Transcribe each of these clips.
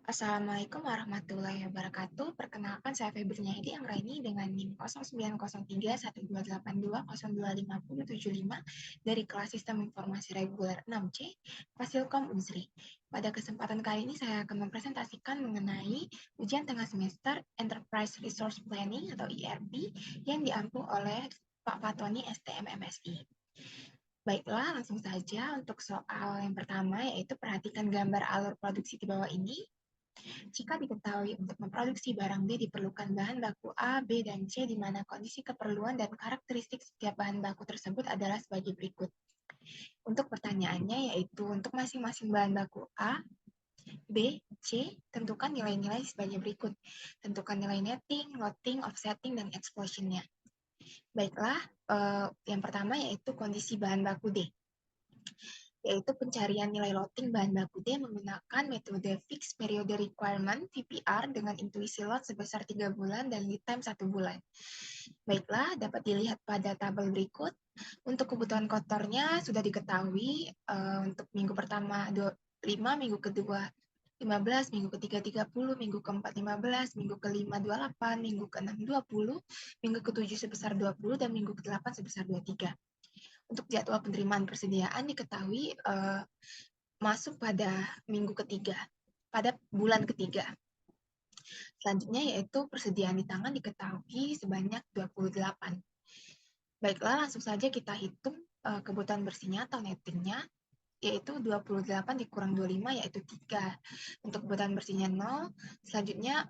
Assalamualaikum warahmatullahi wabarakatuh. Perkenalkan saya Febrinya Anggraini dengan NIM 0903-1282-025075 dari kelas Sistem Informasi Reguler 6C, Fasilkom Unsri. Pada kesempatan kali ini saya akan mempresentasikan mengenai ujian tengah semester Enterprise Resource Planning atau ERP yang diampu oleh Pak Fatoni STM MSI. Baiklah, langsung saja untuk soal yang pertama, yaitu perhatikan gambar alur produksi di bawah ini. Jika diketahui untuk memproduksi barang B diperlukan bahan baku A, B, dan C di mana kondisi keperluan dan karakteristik setiap bahan baku tersebut adalah sebagai berikut. Untuk pertanyaannya yaitu untuk masing-masing bahan baku A, B, C, tentukan nilai-nilai sebagai berikut. Tentukan nilai netting, loading, offsetting, dan explosion-nya. Baiklah, yang pertama yaitu kondisi bahan baku D, yaitu pencarian nilai loading bahan baku D menggunakan metode Fixed Period Requirement (VPR) dengan intuisi load sebesar 3 bulan dan lead time 1 bulan. Baiklah, dapat dilihat pada tabel berikut. Untuk kebutuhan kotornya sudah diketahui untuk minggu pertama 5, minggu kedua 15, minggu ketiga 30, minggu keempat 15, minggu kelima 28, minggu keenam 20, minggu ketujuh sebesar 20, dan minggu ke-8 sebesar 23. Untuk jadwal penerimaan persediaan diketahui masuk pada minggu ketiga, pada bulan ketiga. Selanjutnya yaitu persediaan di tangan diketahui sebanyak 28. Baiklah, langsung saja kita hitung kebutuhan bersihnya atau nettingnya, yaitu 28 dikurang 25 yaitu 3. Untuk kebutuhan bersihnya 0, selanjutnya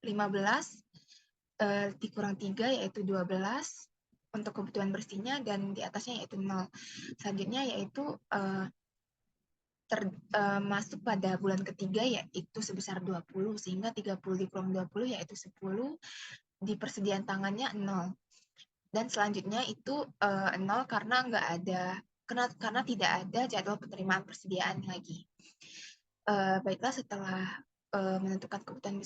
15 dikurang 3 yaitu 12 untuk kebutuhan bersihnya, dan di atasnya yaitu 0. Selanjutnya yaitu masuk pada bulan ketiga yaitu sebesar 20, sehingga 30 dikurang 20 yaitu 10, di persediaan tangannya 0. Dan selanjutnya itu 0 karena nggak ada, karena tidak ada jadwal penerimaan persediaan lagi. Baiklah, setelah menentukan kebutuhan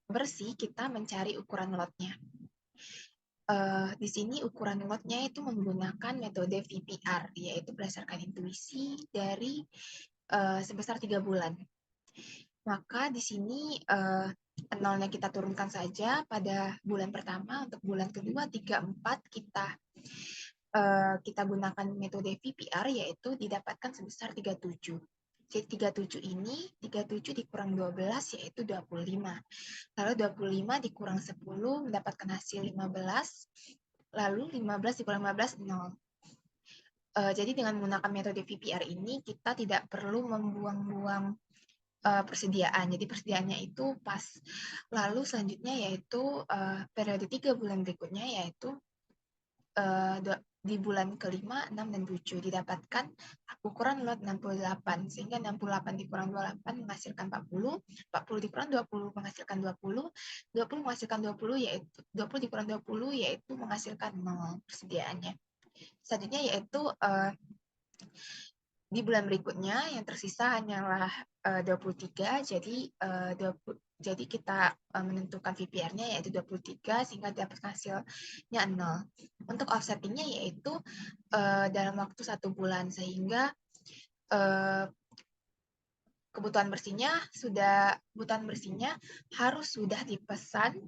bersih, kita mencari ukuran lotnya. Di sini ukuran lotnya itu menggunakan metode VPR, yaitu berdasarkan intuisi dari sebesar 3 bulan. Maka di sini nolnya kita turunkan saja pada bulan pertama. Untuk bulan kedua, 3, 4 kita gunakan metode VPR, yaitu didapatkan sebesar 37. Jadi 37 ini, 37 dikurang 12 yaitu 25. Lalu 25 dikurang 10 mendapatkan hasil 15. Lalu 15 dikurang 15, 0. Jadi dengan menggunakan metode VPR ini, kita tidak perlu membuang-buang persediaan. Jadi persediaannya itu pas. Lalu selanjutnya yaitu periode 3 bulan berikutnya, yaitu di bulan kelima, 6, dan 7 didapatkan ukuran lot 68, sehingga 68 dikurang 28 menghasilkan 40, 40 dikurang 20 menghasilkan 20, 20 menghasilkan 20 yaitu 20 dikurang 20 yaitu menghasilkan 0 persediaannya. Selanjutnya yaitu di bulan berikutnya yang tersisa hanyalah 23, jadi kita menentukan VPR-nya yaitu 23 sehingga dapat hasilnya 0. Untuk offsettingnya yaitu dalam waktu 1 bulan, sehingga kebutuhan bersihnya harus sudah dipesan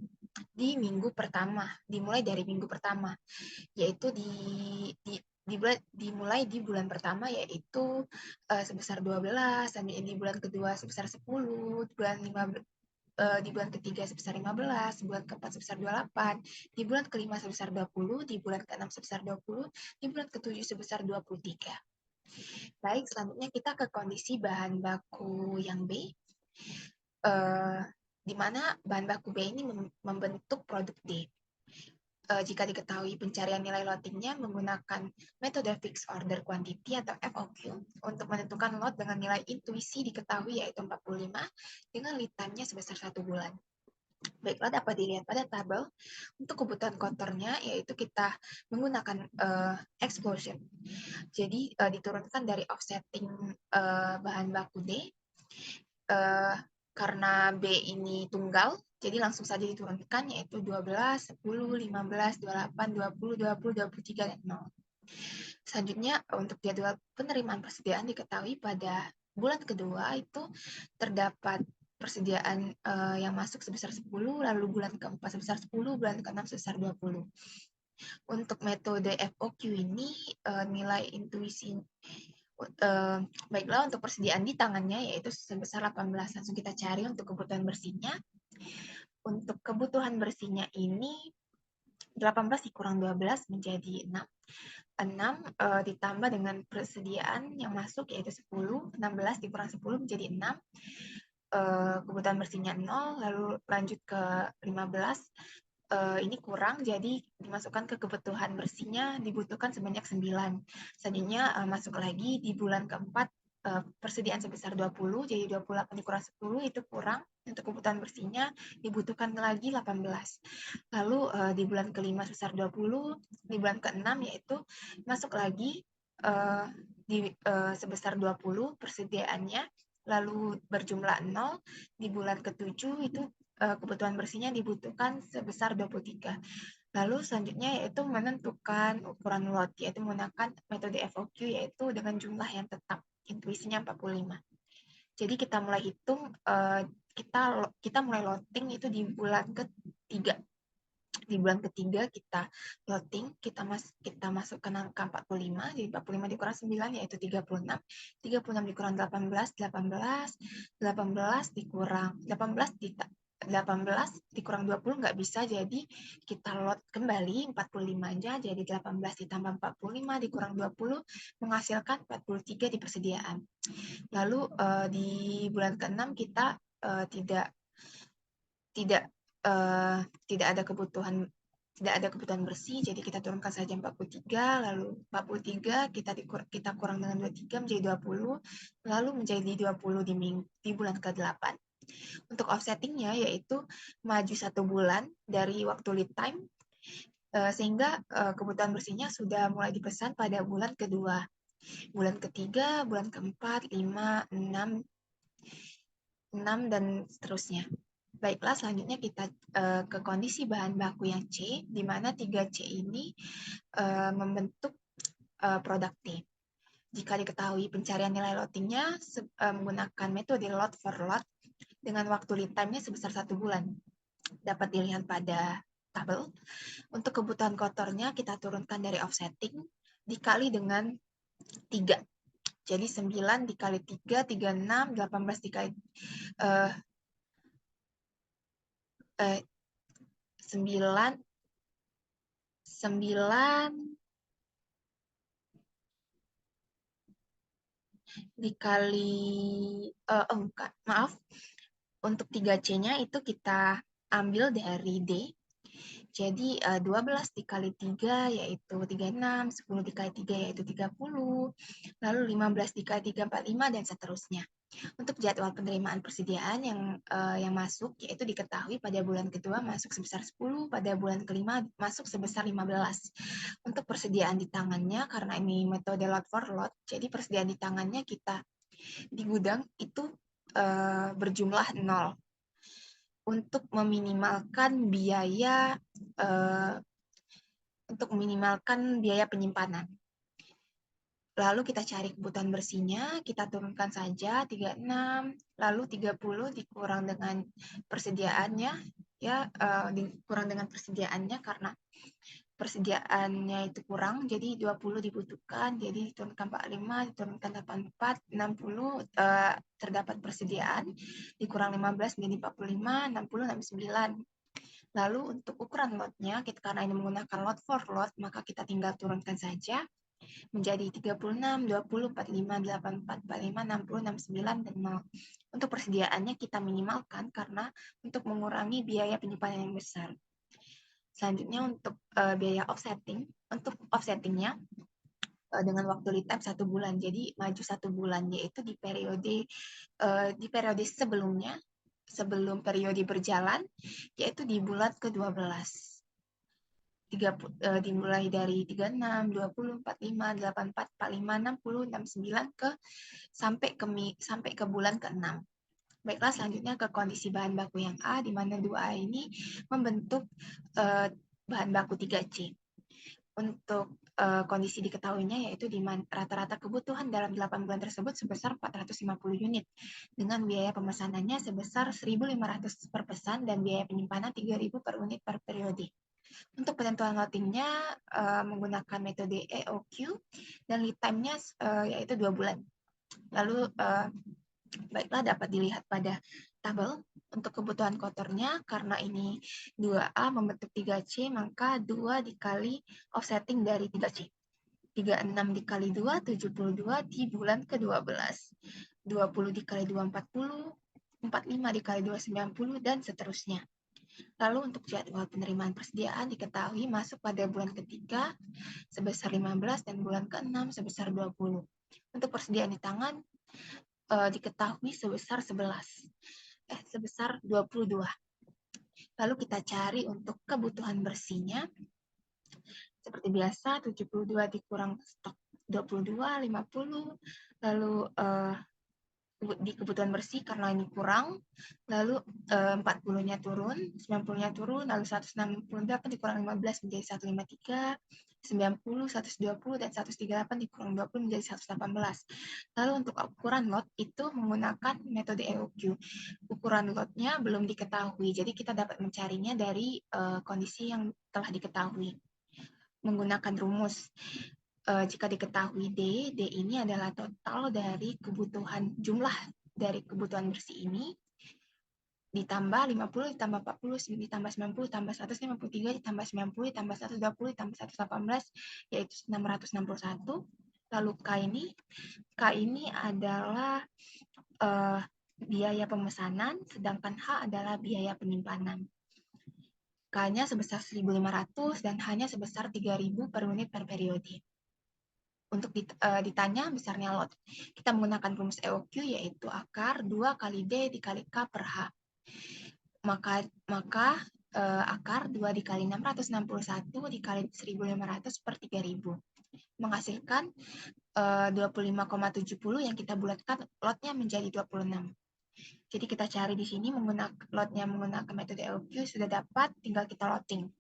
di minggu pertama, dimulai dari minggu pertama, yaitu dimulai di bulan pertama yaitu sebesar 12, dan di bulan kedua sebesar 10, di bulan ketiga sebesar 15, bulan keempat sebesar 28, di bulan kelima sebesar 20, di bulan keenam sebesar 20, di bulan ketujuh sebesar 23. Baik, selanjutnya kita ke kondisi bahan baku yang B, di mana bahan baku B ini membentuk produk D. Jika diketahui pencarian nilai loadingnya menggunakan metode Fixed Order Quantity atau FOQ untuk menentukan lot dengan nilai intuisi diketahui yaitu 45 dengan lead time-nya sebesar 1 bulan. Baiklah, dapat dilihat pada tabel. Untuk kebutuhan kotornya yaitu kita menggunakan explosion. Jadi diturunkan dari offsetting bahan baku D. Karena B ini tunggal, jadi langsung saja diturunkan yaitu 12, 10, 15, 28, 20, 20, 23, dan 0. Selanjutnya untuk jadwal penerimaan persediaan diketahui pada bulan kedua itu terdapat persediaan yang masuk sebesar 10, lalu bulan keempat sebesar 10, bulan keenam sebesar 20. Untuk metode FOQ ini nilai intuisi baiklah untuk persediaan di tangannya yaitu sebesar 18. Langsung kita cari untuk kebutuhan bersihnya. Untuk kebutuhan bersihnya ini 18 dikurang 12 menjadi 6. 6 ditambah dengan persediaan yang masuk yaitu 10. 16 dikurang 10 menjadi 6. Kebutuhan bersihnya 0, lalu lanjut ke 15. Ini kurang, jadi dimasukkan ke kebutuhan bersihnya dibutuhkan sebanyak 9. Selanjutnya masuk lagi di bulan keempat persediaan sebesar 20, jadi 28 dikurang 10 itu kurang. Untuk kebutuhan bersihnya dibutuhkan lagi 18. Lalu di bulan kelima sebesar 20, di bulan keenam yaitu masuk lagi sebesar 20 persediaannya, lalu berjumlah 0. Di bulan ketujuh itu kebutuhan bersihnya dibutuhkan sebesar 23. Lalu selanjutnya yaitu menentukan ukuran lot, yaitu menggunakan metode FOQ, yaitu dengan jumlah yang tetap, intuisinya 45. Jadi kita mulai hitung, kita mulai loading itu di bulan ketiga. Di bulan ketiga kita loading, kita masukkan angka 45, jadi 45 dikurang 9 yaitu 36. 36 dikurang 18 dikurang 18 dikurang 20 nggak bisa, jadi kita load kembali 45 aja, jadi 18 ditambah 45 dikurang 20 menghasilkan 43 di persediaan. Lalu di bulan ke-6 kita tidak ada kebutuhan bersih, jadi kita turunkan saja 43, lalu 43 kita kurang dengan 23 menjadi 20, lalu menjadi 20 di bulan ke-8. Untuk offsettingnya yaitu maju 1 bulan dari waktu lead time, sehingga kebutuhan bersihnya sudah mulai dipesan pada bulan kedua, bulan ketiga, bulan keempat, 5, 6, dan seterusnya. Baiklah, selanjutnya kita ke kondisi bahan baku yang C, di mana 3C ini membentuk produk T. Jika diketahui pencarian nilai loadingnya menggunakan metode load for load dengan waktu lead time-nya sebesar 1 bulan. Dapat dilihat pada tabel. Untuk kebutuhan kotornya kita turunkan dari offsetting dikali dengan 3. Jadi 9 dikali 3, 36, 18 dikali 9 dikali maaf, untuk 3C-nya itu kita ambil dari D. Jadi 12 dikali 3 yaitu 36, 10 dikali 3 yaitu 30, lalu 15 dikali 3, 45, dan seterusnya. Untuk jadwal penerimaan persediaan yang masuk, yaitu diketahui pada bulan kedua masuk sebesar 10, pada bulan kelima masuk sebesar 15. Untuk persediaan di tangannya, karena ini metode lot for lot, jadi persediaan di tangannya kita di gudang itu berjumlah 0. Untuk meminimalkan biaya penyimpanan. Lalu kita cari kebutuhan bersihnya, kita turunkan saja 36, lalu 30 dikurang dengan persediaannya, ya dikurang dengan persediaannya karena persediaannya itu kurang, jadi 20 dibutuhkan, jadi diturunkan 45, diturunkan 84, 60 terdapat persediaan, dikurang 15 menjadi 45, 60, 69. Lalu untuk ukuran lotnya, karena ini menggunakan lot for lot, maka kita tinggal turunkan saja menjadi 36, 20, 45, 84, 45, 60, 69, dan 0. Untuk persediaannya kita minimalkan karena untuk mengurangi biaya penyimpanan yang besar. Selanjutnya untuk biaya offsetting, untuk offsettingnya dengan waktu lead time 1 bulan, jadi maju 1 bulan, yaitu di periode sebelumnya, sebelum periode berjalan, yaitu di bulan ke-12. Dimulai dari 36, 20, 45, 84, 45, 60, 69 sampai ke bulan ke-6. Baiklah, selanjutnya ke kondisi bahan baku yang A, di mana 2A ini membentuk bahan baku 3C. Untuk kondisi diketahuinya yaitu di rata-rata kebutuhan dalam 8 bulan tersebut sebesar 450 unit dengan biaya pemesanannya sebesar 1.500 per pesan dan biaya penyimpanan 3.000 per unit per periode. Untuk penentuan loading-nya menggunakan metode EOQ dan lead time-nya yaitu 2 bulan. Lalu baiklah dapat dilihat pada tabel untuk kebutuhan kotornya karena ini 2A membentuk 3C maka 2 dikali offsetting dari 3C. 36 dikali 2, 72 di bulan ke-12. 20 dikali 2, 40. 45 dikali 2, 90 dan seterusnya. Lalu untuk jadwal penerimaan persediaan diketahui masuk pada bulan ketiga sebesar 15 dan bulan ke-6 sebesar 20. Untuk persediaan di tangan diketahui sebesar 22. Lalu kita cari untuk kebutuhan bersihnya. Seperti biasa 72 dikurang stok 22, 50. Lalu di kebutuhan bersih karena ini kurang, lalu 40-nya turun, 90-nya turun, lalu 168 dikurang 15 menjadi 153, 90, 120, dan 138 dikurang 20 menjadi 118. Lalu untuk ukuran lot itu menggunakan metode EOQ. Ukuran lotnya belum diketahui, jadi kita dapat mencarinya dari kondisi yang telah diketahui. Menggunakan rumus jika diketahui D ini adalah total dari kebutuhan jumlah dari kebutuhan bersih ini ditambah 50 ditambah 40 ditambah 90 ditambah 153 ditambah 90 ditambah 120 ditambah 118 yaitu 661. Lalu K ini adalah biaya pemesanan sedangkan H adalah biaya penyimpanan. K-nya sebesar 1.500 dan H-nya sebesar 3.000 per unit per periode. Untuk ditanya besarnya lot, kita menggunakan rumus EOQ yaitu akar 2 kali D dikali K per H. Maka akar 2 dikali 661 dikali 1.500 per 3.000. Menghasilkan 25,70 yang kita bulatkan lotnya menjadi 26. Jadi kita cari di sini lotnya menggunakan metode EOQ sudah dapat, tinggal kita loading.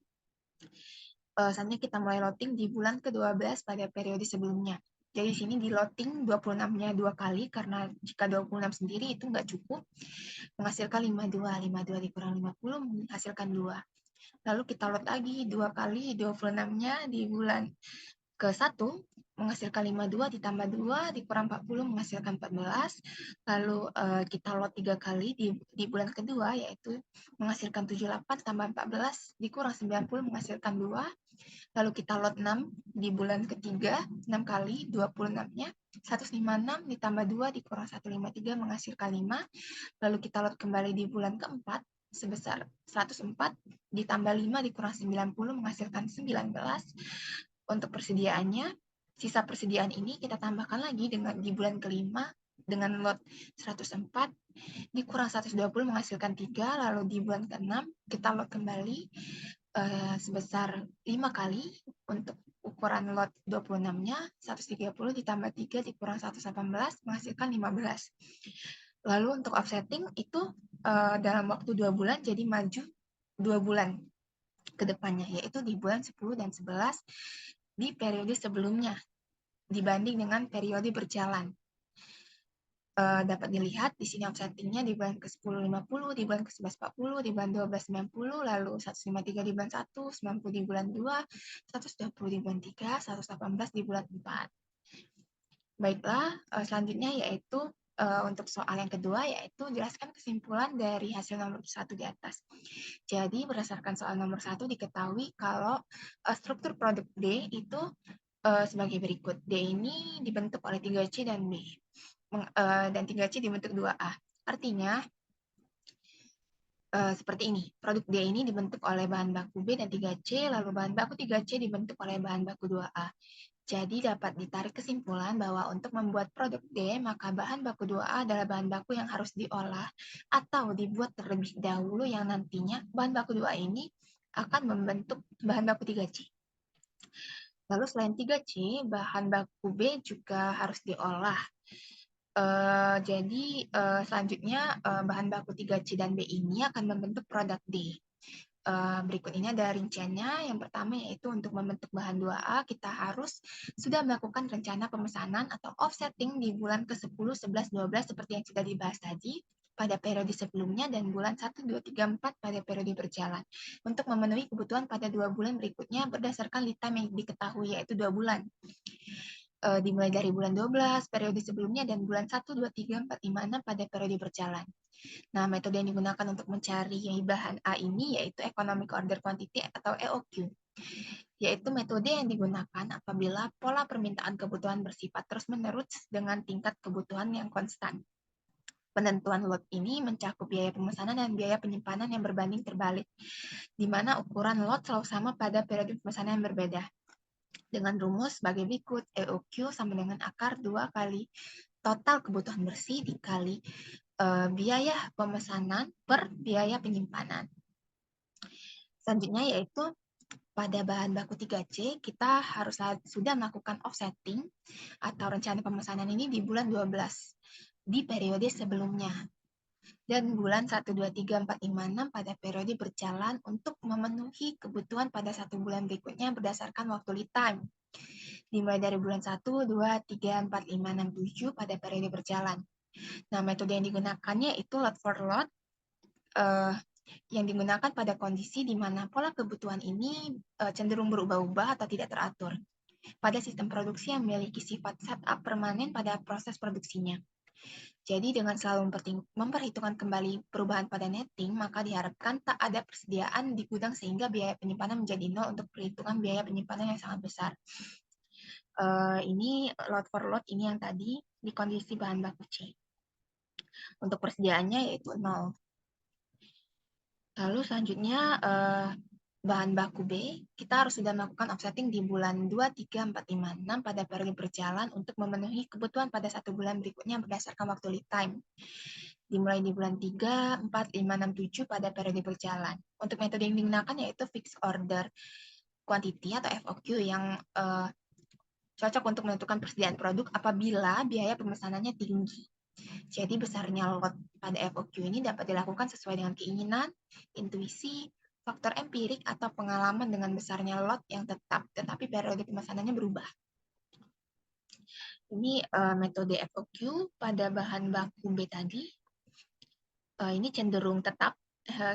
Selanjutnya kita mulai loading di bulan ke-12 pada periode sebelumnya. Jadi di sini di loading 26-nya 2 kali, karena jika 26 sendiri itu nggak cukup, menghasilkan 52. 52 dikurang 50 menghasilkan 2. Lalu kita load lagi 2 kali 26-nya di bulan ke-1, menghasilkan 52 ditambah 2 dikurang 40 menghasilkan 14. Lalu kita load 3 kali di bulan kedua yaitu menghasilkan 78 tambah 14 dikurang 90 menghasilkan 2. Lalu kita load 6 di bulan ketiga 6 kali 26-nya 156 ditambah 2 dikurang 153 menghasilkan 5. Lalu kita load kembali di bulan keempat sebesar 104 ditambah 5 dikurang 90 menghasilkan 19. Untuk persediaannya, sisa persediaan ini kita tambahkan lagi di bulan kelima dengan lot 104 dikurang 120 menghasilkan 3, lalu di bulan ke-6 kita lot kembali sebesar 5 kali untuk ukuran lot 26-nya 130 ditambah 3 dikurang 118 menghasilkan 15. Lalu untuk offsetting itu dalam waktu 2 bulan jadi maju 2 bulan ke depannya, yaitu di bulan 10 dan 11 di periode sebelumnya dibanding dengan periode berjalan. Dapat dilihat di sini offsetting-nya di bulan ke-10 50, di bulan ke-11 40, di bulan 12 90, lalu 153 di bulan 1, 90 di bulan 2, 120 di bulan 3, 118 di bulan 4. Baiklah, selanjutnya yaitu untuk soal yang kedua yaitu jelaskan kesimpulan dari hasil nomor 1 di atas. Jadi berdasarkan soal nomor 1 diketahui kalau struktur produk D itu sebagai berikut. D ini dibentuk oleh 3C dan B. Dan 3C dibentuk 2A. Artinya, seperti ini. Produk D ini dibentuk oleh bahan baku B dan 3C, lalu bahan baku 3C dibentuk oleh bahan baku 2A. Jadi dapat ditarik kesimpulan bahwa untuk membuat produk D, maka bahan baku 2A adalah bahan baku yang harus diolah atau dibuat terlebih dahulu yang nantinya bahan baku 2A ini akan membentuk bahan baku 3C. Lalu selain 3C, bahan baku B juga harus diolah. Jadi selanjutnya bahan baku 3C dan B ini akan membentuk produk D. Berikut ini ada rinciannya. Yang pertama yaitu untuk membentuk bahan 2A, kita harus sudah melakukan rencana pemesanan atau offsetting di bulan ke-10, 11, 12 seperti yang sudah dibahas tadi pada periode sebelumnya dan bulan 1, 2, 3, 4 pada periode berjalan. Untuk memenuhi kebutuhan pada 2 bulan berikutnya berdasarkan lead time yang diketahui yaitu 2 bulan. Dimulai dari bulan 12, periode sebelumnya, dan bulan 1, 2, 3, 4, 5, 6 pada periode berjalan. Nah, metode yang digunakan untuk mencari bahan A ini yaitu Economic Order Quantity atau EOQ, yaitu metode yang digunakan apabila pola permintaan kebutuhan bersifat terus-menerus dengan tingkat kebutuhan yang konstan. Penentuan lot ini mencakup biaya pemesanan dan biaya penyimpanan yang berbanding terbalik, di mana ukuran lot selalu sama pada periode pemesanan yang berbeda. Dengan rumus sebagai berikut, EOQ sama dengan akar 2 kali total kebutuhan bersih dikali biaya pemesanan per biaya penyimpanan. Selanjutnya yaitu pada bahan baku 3C, kita harus sudah melakukan offsetting atau rencana pemesanan ini di bulan 12 di periode sebelumnya. Dan bulan 1, 2, 3, 4, 5, 6 pada periode berjalan untuk memenuhi kebutuhan pada 1 bulan berikutnya berdasarkan waktu lead time. Dimulai dari bulan 1, 2, 3, 4, 5, 6, 7 pada periode berjalan. Nah, metode yang digunakannya itu lot for lot, yang digunakan pada kondisi di mana pola kebutuhan ini cenderung berubah-ubah atau tidak teratur pada sistem produksi yang memiliki sifat setup permanen pada proses produksinya. Jadi dengan selalu memperhitungkan kembali perubahan pada netting, maka diharapkan tak ada persediaan di gudang sehingga biaya penyimpanan menjadi nol untuk perhitungan biaya penyimpanan yang sangat besar. Ini lot for lot ini yang tadi di kondisi bahan baku C. Untuk persediaannya yaitu 0. Lalu selanjutnya bahan baku B, kita harus sudah melakukan offsetting di bulan 2, 3, 4, 5, 6 pada periode berjalan untuk memenuhi kebutuhan pada 1 bulan berikutnya berdasarkan waktu lead time. Dimulai di bulan 3, 4, 5, 6, 7 pada periode berjalan. Untuk metode yang digunakan yaitu Fixed Order Quantity atau FOQ yang cocok untuk menentukan persediaan produk apabila biaya pemesanannya tinggi. Jadi besarnya lot pada FOQ ini dapat dilakukan sesuai dengan keinginan, intuisi, faktor empirik, atau pengalaman dengan besarnya lot yang tetap, tetapi periode pemesanannya berubah. Ini metode FOQ pada bahan baku B tadi. Ini cenderung tetap,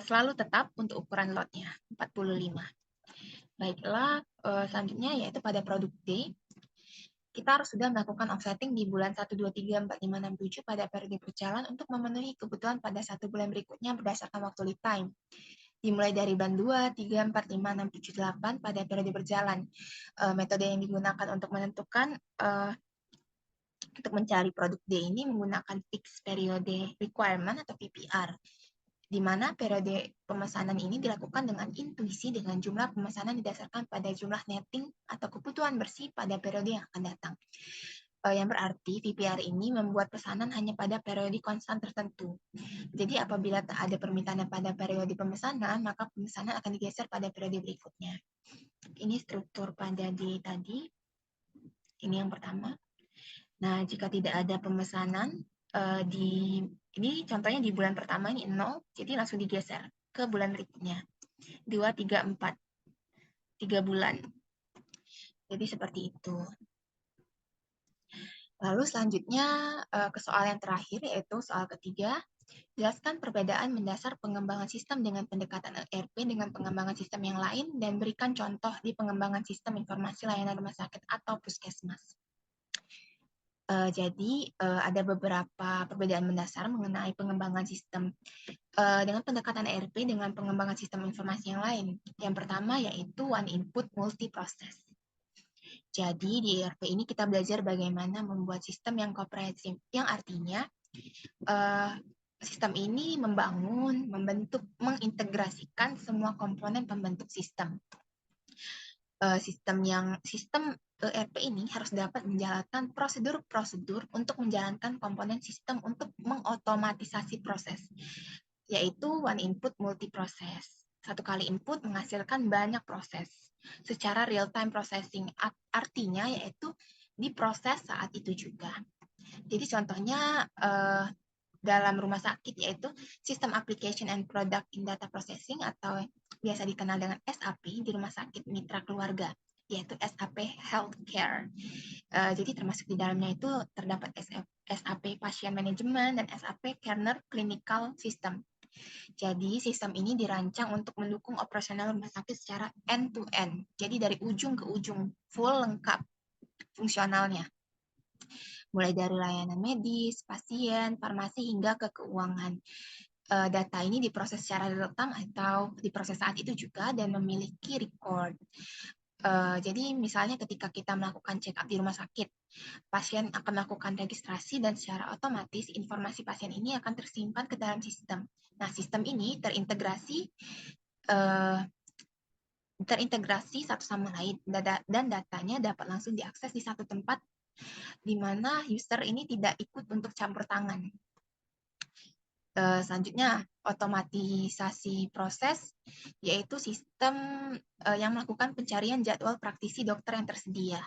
selalu tetap untuk ukuran lotnya, 45. Baiklah, selanjutnya yaitu pada produk D. Kita harus sudah melakukan offsetting di bulan 1, 2, 3, 4, 5, 6, 7 pada periode berjalan untuk memenuhi kebutuhan pada 1 bulan berikutnya berdasarkan waktu lead time. Dimulai dari ban 2, 3, 4, 5, 6, 7, 8 pada periode berjalan. Metode yang digunakan untuk menentukan untuk mencari produk D ini menggunakan Fixed Period Requirement atau PPR, di mana periode pemesanan ini dilakukan dengan intuisi dengan jumlah pemesanan didasarkan pada jumlah netting atau kebutuhan bersih pada periode yang akan datang. Yang berarti VPR ini membuat pesanan hanya pada periode konstan tertentu. Jadi apabila tak ada permintaan pada periode pemesanan, maka pemesanan akan digeser pada periode berikutnya. Ini struktur pada D tadi. Ini yang pertama. Nah, jika tidak ada pemesanan, ini contohnya di bulan pertama ini 0, jadi langsung digeser ke bulan berikutnya. 2, 3, 4. 3 bulan. Jadi seperti itu. Lalu selanjutnya ke soal yang terakhir, yaitu soal ketiga. Jelaskan perbedaan mendasar pengembangan sistem dengan pendekatan ERP dengan pengembangan sistem yang lain, dan berikan contoh di pengembangan sistem informasi layanan rumah sakit atau puskesmas. Jadi ada beberapa perbedaan mendasar mengenai pengembangan sistem dengan pendekatan ERP dengan pengembangan sistem informasi yang lain. Yang pertama yaitu one input multi process. Jadi di ERP ini kita belajar bagaimana membuat sistem yang komprehensif, yang artinya sistem ini membangun, membentuk, mengintegrasikan semua komponen pembentuk sistem. Sistem ERP ini harus dapat menjalankan prosedur-prosedur untuk menjalankan komponen sistem untuk mengotomatisasi proses, yaitu one input multi process. Satu kali input menghasilkan banyak proses secara real-time processing, artinya yaitu diproses saat itu juga. Jadi contohnya dalam rumah sakit yaitu sistem application and product in data processing atau biasa dikenal dengan SAP di Rumah Sakit Mitra Keluarga, yaitu SAP Healthcare. Jadi termasuk di dalamnya itu terdapat SAP Pasien Management dan SAP Care Clinical System. Jadi sistem ini dirancang untuk mendukung operasional rumah sakit secara end-to-end. Jadi dari ujung ke ujung, full lengkap fungsionalnya. Mulai dari layanan medis, pasien, farmasi, hingga ke keuangan. Data ini diproses secara real-time atau diproses saat itu juga dan memiliki record. Jadi misalnya ketika kita melakukan check up di rumah sakit, pasien akan melakukan registrasi dan secara otomatis informasi pasien ini akan tersimpan ke dalam sistem. Nah, sistem ini terintegrasi satu sama lain dan datanya dapat langsung diakses di satu tempat di mana user ini tidak ikut untuk campur tangan. Selanjutnya, otomatisasi proses, yaitu sistem yang melakukan pencarian jadwal praktisi dokter yang tersedia.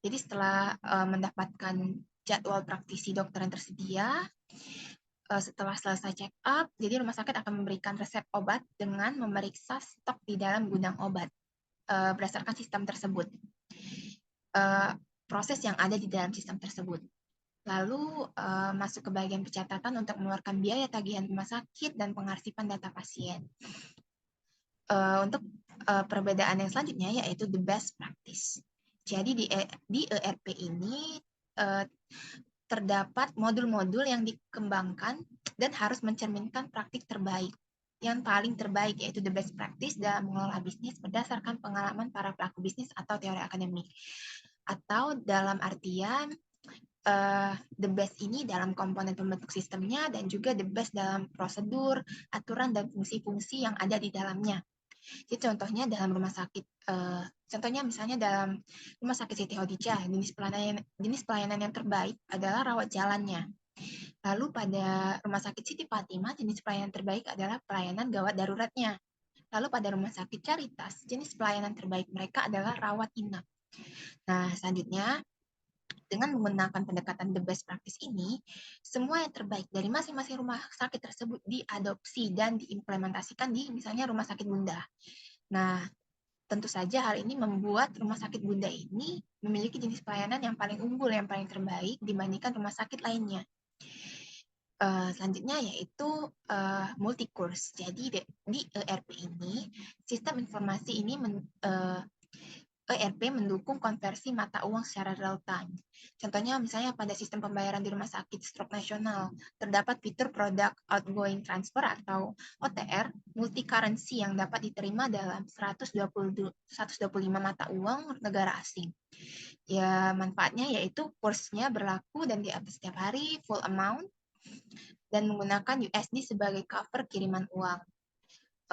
Jadi setelah mendapatkan jadwal praktisi dokter yang tersedia, setelah selesai check up, jadi rumah sakit akan memberikan resep obat dengan memeriksa stok di dalam gudang obat berdasarkan sistem tersebut. Proses yang ada di dalam sistem tersebut. Lalu masuk ke bagian pencatatan untuk mengeluarkan biaya tagihan rumah sakit dan pengarsipan data pasien. Untuk perbedaan yang selanjutnya yaitu the best practice. Jadi di ERP ini terdapat modul-modul yang dikembangkan dan harus mencerminkan praktik terbaik. Yang paling terbaik yaitu the best practice dalam mengelola bisnis berdasarkan pengalaman para pelaku bisnis atau teori akademik. Atau dalam artian the best ini dalam komponen pembentuk sistemnya dan juga the best dalam prosedur, aturan, dan fungsi-fungsi yang ada di dalamnya. Jadi contohnya dalam rumah sakit, contohnya misalnya dalam rumah sakit Siti Khadijah, jenis pelayanan yang terbaik adalah rawat jalannya. Lalu pada rumah sakit Siti Fatimah, jenis pelayanan terbaik adalah pelayanan gawat daruratnya. Lalu pada rumah sakit Caritas, jenis pelayanan terbaik mereka adalah rawat inap. Nah, selanjutnya, dengan menggunakan pendekatan the best practice ini, semua yang terbaik dari masing-masing rumah sakit tersebut diadopsi dan diimplementasikan di misalnya rumah sakit Bunda. Nah, tentu saja hal ini membuat rumah sakit Bunda ini memiliki jenis pelayanan yang paling unggul, yang paling terbaik dibandingkan rumah sakit lainnya. Selanjutnya yaitu multi course. Jadi di ERP ini, sistem informasi ini ERP mendukung konversi mata uang secara real time. Contohnya misalnya pada sistem pembayaran di Rumah Sakit Stroke Nasional, terdapat fitur Product Outgoing Transfer atau OTR multi currency yang dapat diterima dalam 125 mata uang negara asing. Ya, manfaatnya yaitu kursnya berlaku dan diupdate setiap hari, full amount, dan menggunakan USD sebagai cover kiriman uang.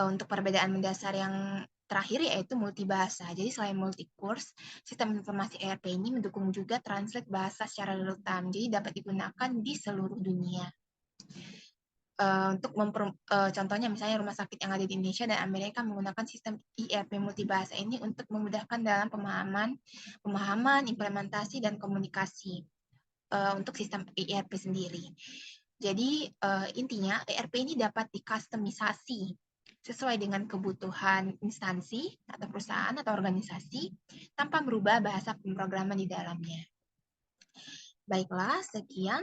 Untuk perbedaan mendasar yang terakhir yaitu multibahasa. Jadi selain multi-course, sistem informasi ERP ini mendukung juga translate bahasa secara real-time. Jadi dapat digunakan di seluruh dunia. Contohnya misalnya rumah sakit yang ada di Indonesia dan Amerika menggunakan sistem ERP multibahasa ini untuk memudahkan dalam pemahaman, implementasi, dan komunikasi untuk sistem ERP sendiri. Jadi intinya ERP ini dapat dikustomisasi sesuai dengan kebutuhan instansi atau perusahaan atau organisasi tanpa merubah bahasa pemrograman di dalamnya. Baiklah, sekian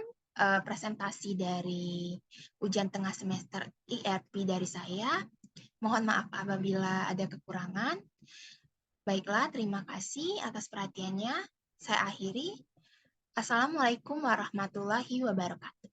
presentasi dari ujian tengah semester ERP dari saya. Mohon maaf apabila ada kekurangan. Baiklah, terima kasih atas perhatiannya. Saya akhiri. Assalamualaikum warahmatullahi wabarakatuh.